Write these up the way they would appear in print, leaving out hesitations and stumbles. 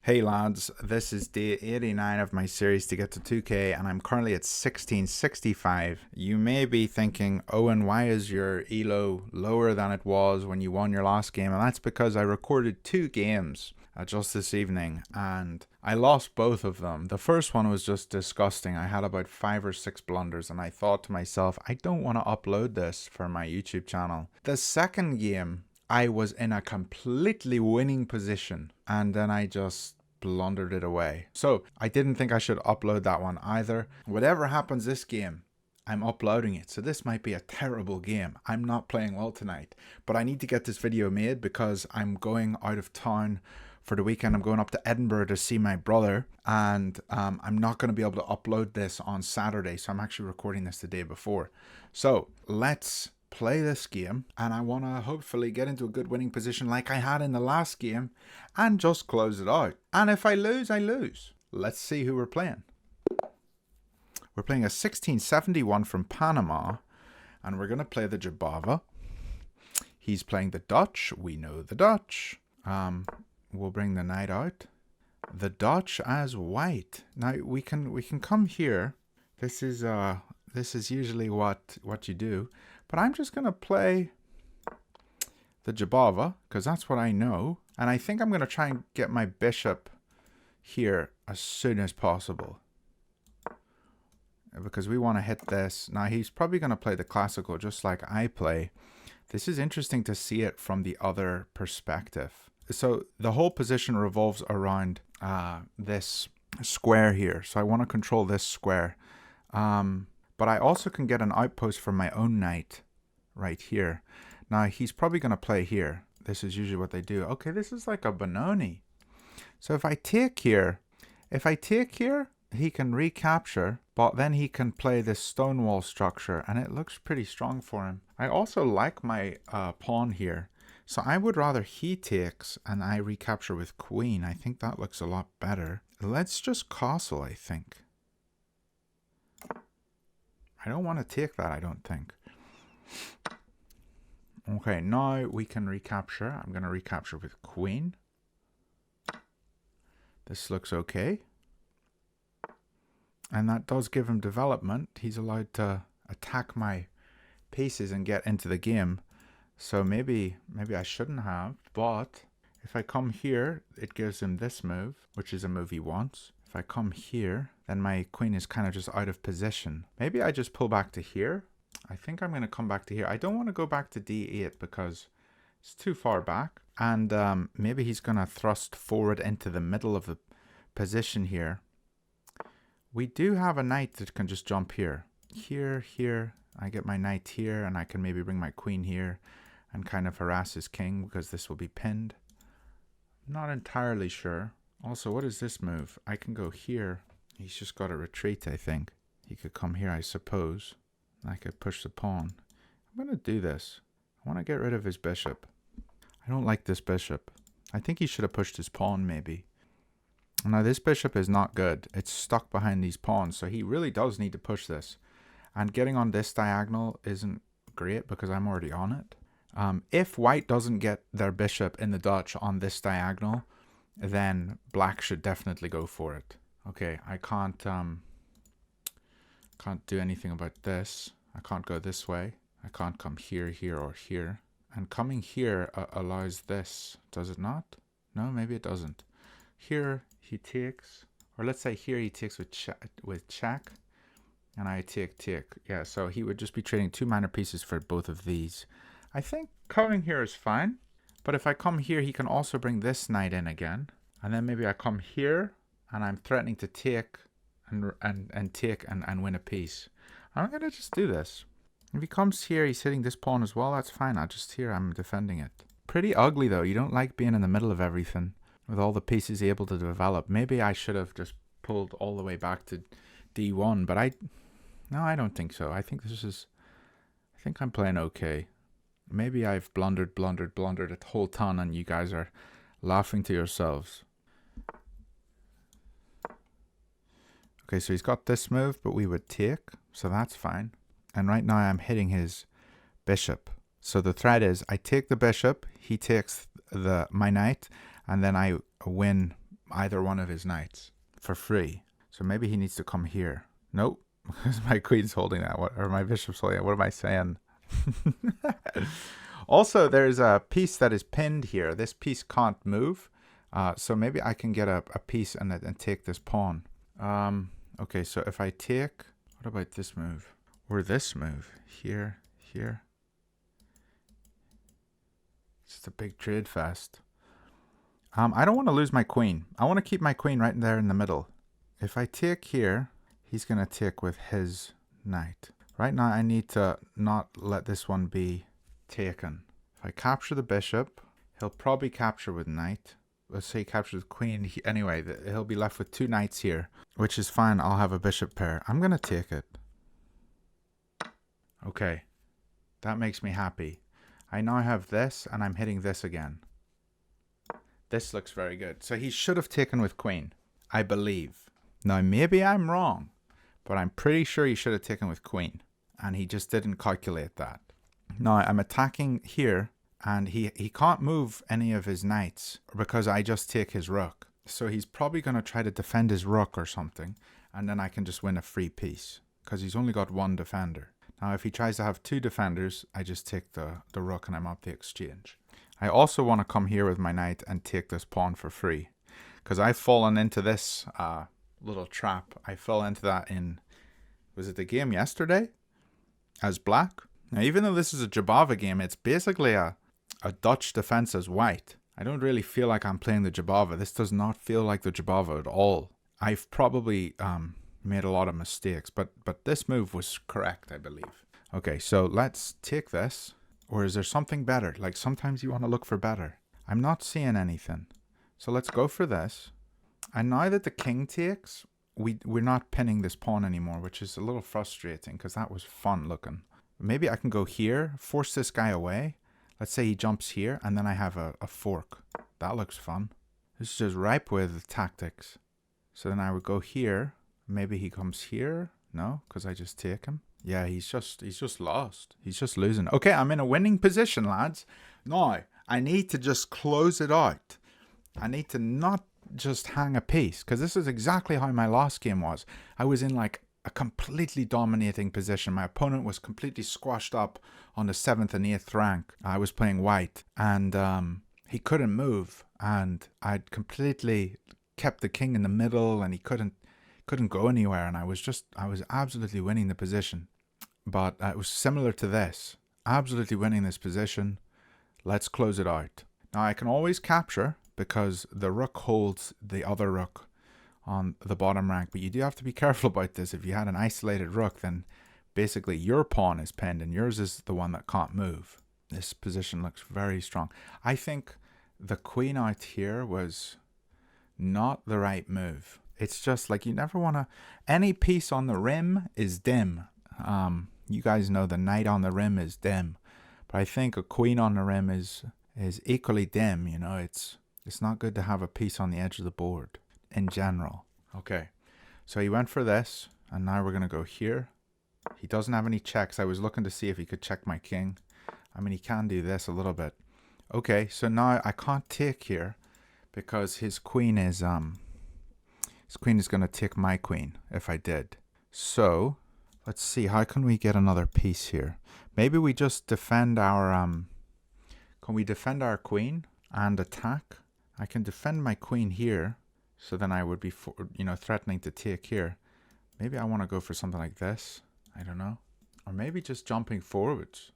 Hey lads, this is day 89 of my series to get to 2k and I'm currently at 1665. You may be thinking, Owen, why is your elo lower than it was when you won your last game? And that's because I recorded 2 games just this evening and I lost both of them. The first one was just disgusting. I had about 5 or 6 blunders and I thought to myself, I don't want to upload this for my YouTube channel. The second game, I was in a completely winning position and then I just blundered it away. So I didn't think I should upload that one either. Whatever happens this game, I'm uploading it. So this might be a terrible game. I'm not playing well tonight, but I need to get this video made because I'm going out of town for the weekend. I'm going up to Edinburgh to see my brother and I'm not going to be able to upload this on Saturday. So I'm actually recording this the day before. So let's play this game and I want to hopefully get into a good winning position like I had in the last game and just close it out. And if I lose, I lose. Let's see who we're playing. We're playing a 1671 from Panama and we're going to play the Jobava. He's playing the Dutch. We know the Dutch. We'll bring the knight out. The Dutch as white. Now we can come here. This is usually what you do. But I'm just going to play the Jobava because that's what I know. And I think I'm going to try and get my bishop here as soon as possible. Because we want to hit this. Now he's probably going to play the classical just like I play. This is interesting to see it from the other perspective. So the whole position revolves around this square here. So I want to control this square. But I also can get an outpost from my own knight right here. Now, he's probably going to play here. This is usually what they do. Okay, this is like a Benoni. So if I take here, he can recapture, but then he can play this stonewall structure, and it looks pretty strong for him. I also like my pawn here. So I would rather he takes and I recapture with queen. I think that looks a lot better. Let's just castle, I think. I don't want to take that, I don't think. Okay, now we can recapture. I'm going to recapture with queen. This looks okay. And that does give him development. He's allowed to attack my pieces and get into the game. So maybe I shouldn't have. But if I come here, it gives him this move, which is a move he wants. If I come here, then my queen is kind of just out of position. Maybe I just pull back to here. I think I'm going to come back to here. I don't want to go back to d8 because it's too far back. And maybe he's going to thrust forward into the middle of the position here. We do have a knight that can just jump here. Here. I get my knight here and I can maybe bring my queen here and kind of harass his king because this will be pinned. I'm not entirely sure. Also, what is this move? I can go here. He's just got to retreat, I think. He could come here, I suppose. I could push the pawn. I'm going to do this. I want to get rid of his bishop. I don't like this bishop. I think he should have pushed his pawn, maybe. Now, this bishop is not good. It's stuck behind these pawns, so he really does need to push this. And getting on this diagonal isn't great because I'm already on it. If white doesn't get their bishop in the Dutch on this diagonal, then black should definitely go for it. Okay, I can't do anything about this. I can't go this way. I can't come here, or here. And coming here allows this. Does it not? No, maybe it doesn't. Here he takes, or let's say here he takes with check, and I take. Yeah, so he would just be trading 2 minor pieces for both of these. I think coming here is fine. But if I come here, he can also bring this knight in again. And then maybe I come here and I'm threatening to take and win a piece. I'm going to just do this. If he comes here, he's hitting this pawn as well. That's fine. I'm defending it. Pretty ugly though. You don't like being in the middle of everything with all the pieces able to develop. Maybe I should have just pulled all the way back to d1, but no, I don't think so. I think I'm playing okay. Maybe I've blundered a whole ton and you guys are laughing to yourselves. Okay, so he's got this move, but we would take, so that's fine. And right now I'm hitting his bishop. So the threat is I take the bishop, he takes my knight, and then I win either one of his knights for free. So maybe he needs to come here. Nope, because my queen's holding that, or my bishop's holding it. What am I saying? Also, there's a piece that is pinned here. This piece can't move. So maybe I can get a piece and take this pawn. Okay, so if I take... What about this move? Or this move? Here, here. It's just a big trade fest. I don't want to lose my queen. I want to keep my queen right there in the middle. If I take here, he's going to take with his knight. Right now, I need to not let this one be taken. If I capture the bishop, he'll probably capture with knight. Let's say he captures the queen. Anyway, he'll be left with 2 knights here, which is fine. I'll have a bishop pair. I'm going to take it. Okay. That makes me happy. I now have this, and I'm hitting this again. This looks very good. So he should have taken with queen, I believe. Now, maybe I'm wrong, but I'm pretty sure he should have taken with queen, and he just didn't calculate that. Now, I'm attacking here, and he can't move any of his knights because I just take his rook. So he's probably going to try to defend his rook or something, and then I can just win a free piece because he's only got 1 defender. Now, if he tries to have 2 defenders, I just take the rook and I'm up the exchange. I also want to come here with my knight and take this pawn for free because I've fallen into this little trap. I fell into that in, was it the game yesterday? As black. Now, even though this is a Jobava game, it's basically a Dutch defense as white. I don't really feel like I'm playing the Jobava. This does not feel like the Jobava at all. I've probably made a lot of mistakes, but this move was correct, I believe. Okay, so let's take this. Or is there something better? Like sometimes you want to look for better. I'm not seeing anything. So let's go for this. And now that the king takes, we're not pinning this pawn anymore, which is a little frustrating because that was fun looking. Maybe I can go here, force this guy away. Let's say he jumps here, and then I have a fork. That looks fun. This is just ripe with tactics. So then I would go here. Maybe he comes here. No, because I just take him. Yeah, he's just lost. He's just losing. Okay, I'm in a winning position, lads. Now, I need to just close it out. I need to not just hang a piece, because this is exactly how my last game was. I was in like a completely dominating position. My opponent was completely squashed up on the 7th and 8th rank. I was playing white, and he couldn't move, and I'd completely kept the king in the middle, and he couldn't go anywhere, and I was absolutely winning the position. But it was similar to this. Absolutely winning this position. Let's close it out. Now I can always capture because the rook holds the other rook on the bottom rank, but you do have to be careful about this. If you had an isolated rook, then basically your pawn is pinned and yours is the one that can't move. This position looks very strong. I think the queen out here was not the right move. It's just like you never want to... Any piece on the rim is dim. You guys know the knight on the rim is dim. But I think a queen on the rim is equally dim. You know, it's not good to have a piece on the edge of the board in general. Okay, so he went for this. And now we're going to go here. He doesn't have any checks. I was looking to see if he could check my king. I mean, he can do this a little bit. Okay, so now I can't take here because his queen is... His queen is going to take my queen if I did. So, let's see. How can we get another piece here? Maybe we just defend our... Can we defend our queen and attack? I can defend my queen here. So then I would be, threatening to take here. Maybe I want to go for something like this. I don't know. Or maybe just jumping forwards.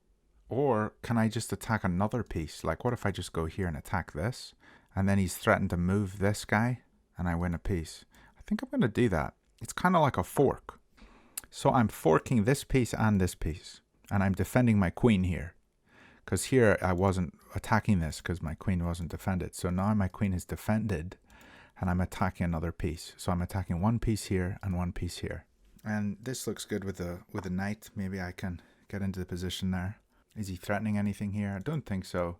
Or can I just attack another piece? Like, what if I just go here and attack this? And then he's threatened to move this guy. And I win a piece. I think I'm going to do that. It's kind of like a fork. So I'm forking this piece and this piece. And I'm defending my queen here. Because here I wasn't attacking this because my queen wasn't defended. So now my queen is defended. And I'm attacking another piece. So I'm attacking one piece here and one piece here. And this looks good with the knight. Maybe I can get into the position there. Is he threatening anything here? I don't think so.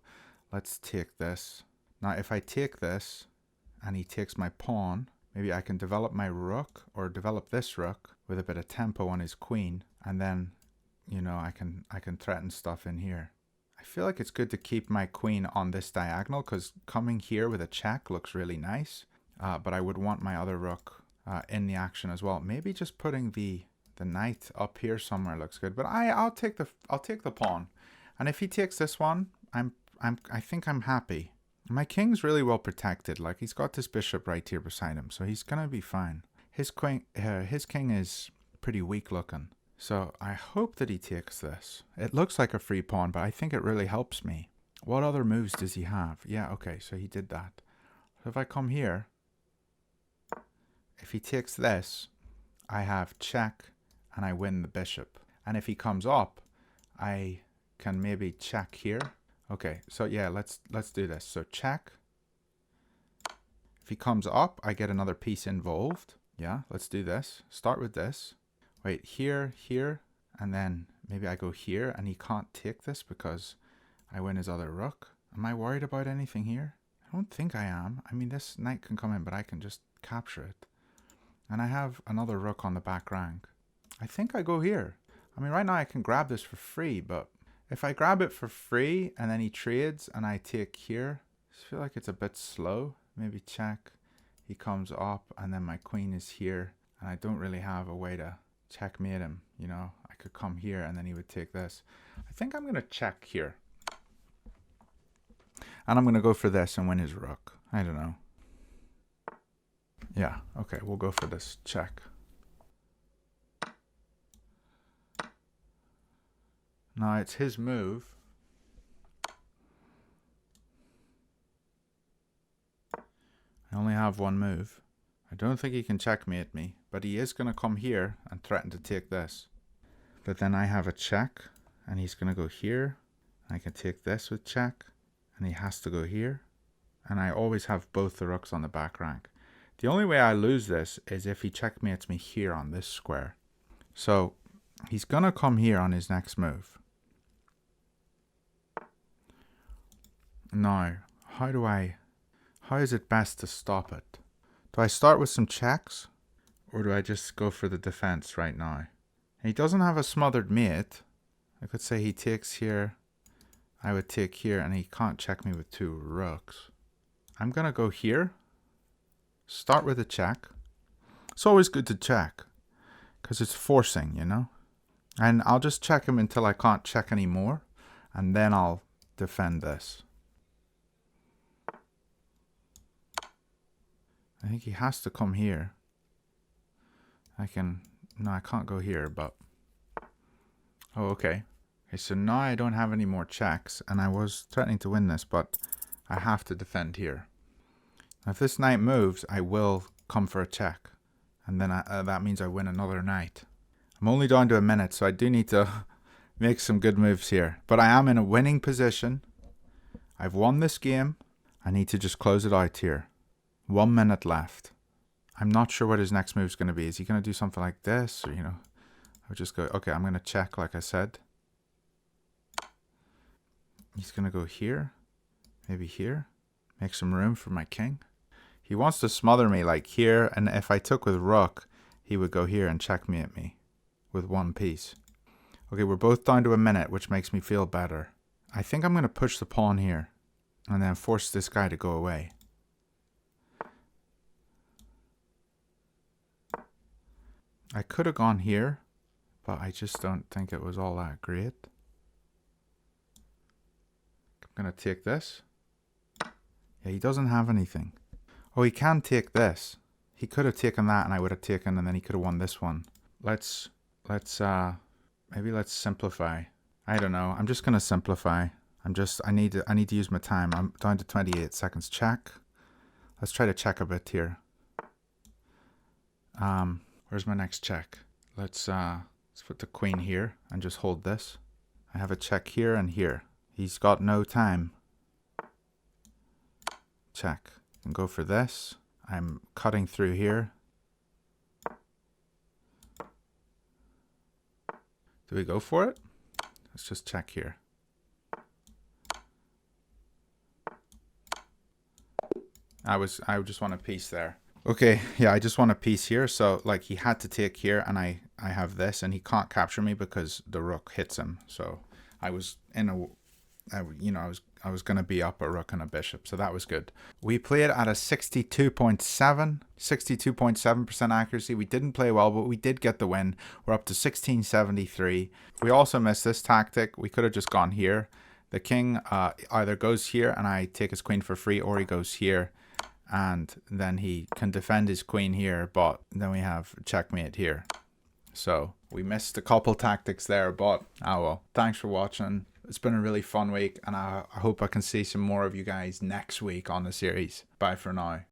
Let's take this. Now if I take this and he takes my pawn... Maybe I can develop my rook or develop this rook with a bit of tempo on his queen. And then, I can threaten stuff in here. I feel like it's good to keep my queen on this diagonal because coming here with a check looks really nice. but I would want my other rook in the action as well. Maybe just putting the knight up here somewhere looks good. But I'll take the pawn, and if he takes this one, I think I'm happy. My king's really well protected. Like, he's got this bishop right here beside him, so he's gonna be fine. His king is pretty weak looking. So I hope that he takes this. It looks like a free pawn, but I think it really helps me. What other moves does he have? Yeah, okay, so he did that. So if I come here, if he takes this, I have check and I win the bishop. And if he comes up, I can maybe check here. Okay, so yeah, let's do this. So check. If he comes up, I get another piece involved. Yeah, let's do this. Start with this. Wait, here, and then maybe I go here, and he can't take this because I win his other rook. Am I worried about anything here? I don't think I am. I mean, this knight can come in, but I can just capture it. And I have another rook on the back rank. I think I go here. I mean, right now I can grab this for free, but if I grab it for free and then he trades and I take here, I just feel like it's a bit slow. Maybe check. He comes up and then my queen is here, and I don't really have a way to checkmate him. You know, I could come here and then he would take this. I think I'm going to check here. And I'm going to go for this and win his rook. I don't know. Yeah, okay, we'll go for this check. Now it's his move. I only have one move. I don't think he can checkmate me, but he is going to come here and threaten to take this. But then I have a check, and he's going to go here. I can take this with check, and he has to go here. And I always have both the rooks on the back rank. The only way I lose this is if he checkmates me here on this square. So he's going to come here on his next move. Now, how is it best to stop it? Do I start with some checks, or do I just go for the defense right now? He doesn't have a smothered mate. I could say he takes here, I would take here, and he can't check me with two rooks. I'm going to go here, start with a check. It's always good to check, because it's forcing, you know? And I'll just check him until I can't check anymore, and then I'll defend this. I think he has to come here. No, I can't go here, but... Oh, okay. Okay, so now I don't have any more checks, and I was threatening to win this, but I have to defend here. Now, if this knight moves, I will come for a check, and then that means I win another knight. I'm only down to a minute, so I do need to make some good moves here. But I am in a winning position. I've won this game. I need to just close it out here. 1 minute left. I'm not sure what his next move is going to be. Is he going to do something like this? Or, you know, I would just go, okay, I'm going to check like I said. He's going to go here. Maybe here. Make some room for my king. He wants to smother me like here. And if I took with rook, he would go here and checkmate me with one piece. Okay, we're both down to a minute, which makes me feel better. I think I'm going to push the pawn here and then force this guy to go away. I could have gone here, but I just don't think it was all that great. I'm going to take this. Yeah, he doesn't have anything. Oh, he can take this. He could have taken that and I would have taken, and then he could have won this one. Maybe let's simplify. I don't know. I'm just going to simplify. I need to use my time. I'm down to 28 seconds. Check. Let's try to check a bit here. Where's my next check? Let's put the queen here and just hold this. I have a check here and here. He's got no time. Check. And go for this. I'm cutting through here. Do we go for it? Let's just check here. I just want a piece there. Okay, yeah, I just want a piece here. So like he had to take here, and I have this, and he can't capture me because the rook hits him. So I was in a, I I was going to be up a rook and a bishop, so that was good. We played at a 62.7% accuracy. We didn't play well, but we did get the win. We're up to 1673. We also missed this tactic. We could have just gone here. The king either goes here and I take his queen for free, or he goes here and then he can defend his queen here, but then we have checkmate here. So we missed a couple tactics there, but oh well. Thanks for watching. It's been a really fun week, and I hope I can see some more of you guys next week on the series. Bye for now.